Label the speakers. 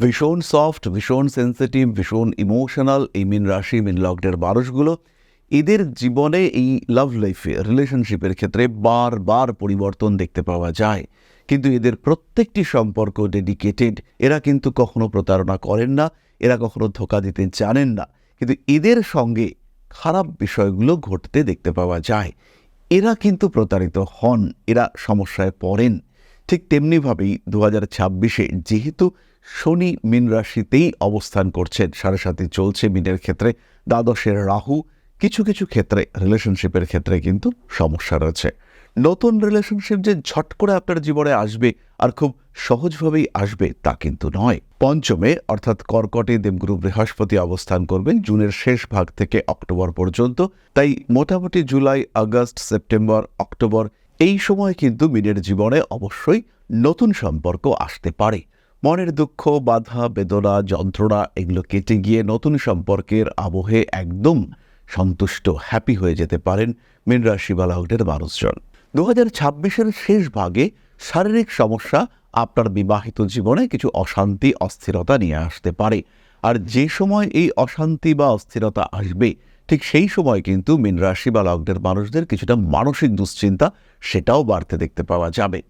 Speaker 1: ভীষণ সফট, ভীষণ সেন্সিটিভ, ভীষণ ইমোশনাল এই মীন রাশি, মীন লগ্নের মানুষগুলো, এদের জীবনে এই লাভ লাইফে, রিলেশনশিপের ক্ষেত্রে বারবার পরিবর্তন দেখতে পাওয়া যায়। কিন্তু এদের প্রত্যেকটি সম্পর্ক ডেডিকেটেড। এরা কিন্তু কখনো প্রতারণা করেন না, এরা কখনো ধোঁকা দিতে জানেন না। কিন্তু এদের সঙ্গে খারাপ বিষয়গুলো ঘটতে দেখতে পাওয়া যায়। এরা কিন্তু প্রতারিত হন, এরা সমস্যায় পড়েন। ঠিক তেমনিভাবেই 2026-এ যেহেতু শনি মীন রাশিতেই অবস্থান করছেন, 7.5 চলছে মীনের ক্ষেত্রে, দ্বাদশের রাহু, কিছু কিছু ক্ষেত্রে রিলেশনশিপের ক্ষেত্রে কিন্তু সমস্যা রয়েছে। নতুন রিলেশনশিপ যে ঝট করে আপনার জীবনে আসবে আর খুব সহজভাবেই আসবে তা কিন্তু নয়। পঞ্চমে অর্থাৎ কর্কটে দেবগুরু বৃহস্পতি অবস্থান করবেন জুনের শেষ ভাগ থেকে অক্টোবর পর্যন্ত। তাই মোটামুটি জুলাই, আগস্ট, সেপ্টেম্বর, অক্টোবর এই সময় কিন্তু মীনের জীবনে অবশ্যই নতুন সম্পর্ক আসতে পারে। মনের দুঃখ, বাধা, বেদনা, যন্ত্রণা এগুলো কেটে গিয়ে নতুন সম্পর্কের আবহে একদম সন্তুষ্ট, হ্যাপি হয়ে যেতে পারেন মীন রাশি বা লগ্নের মানুষজন। 2026-এর শেষ ভাগে শারীরিক সমস্যা আপনার বিবাহিত জীবনে কিছু অশান্তি, অস্থিরতা নিয়ে আসতে পারে। আর যে সময় এই অশান্তি বা অস্থিরতা আসবে, ঠিক সেই সময় কিন্তু মীন রাশি বা লগ্নের মানুষদের কিছুটা মানসিক দুশ্চিন্তা সেটাও বাড়তে দেখতে পাওয়া যাবে।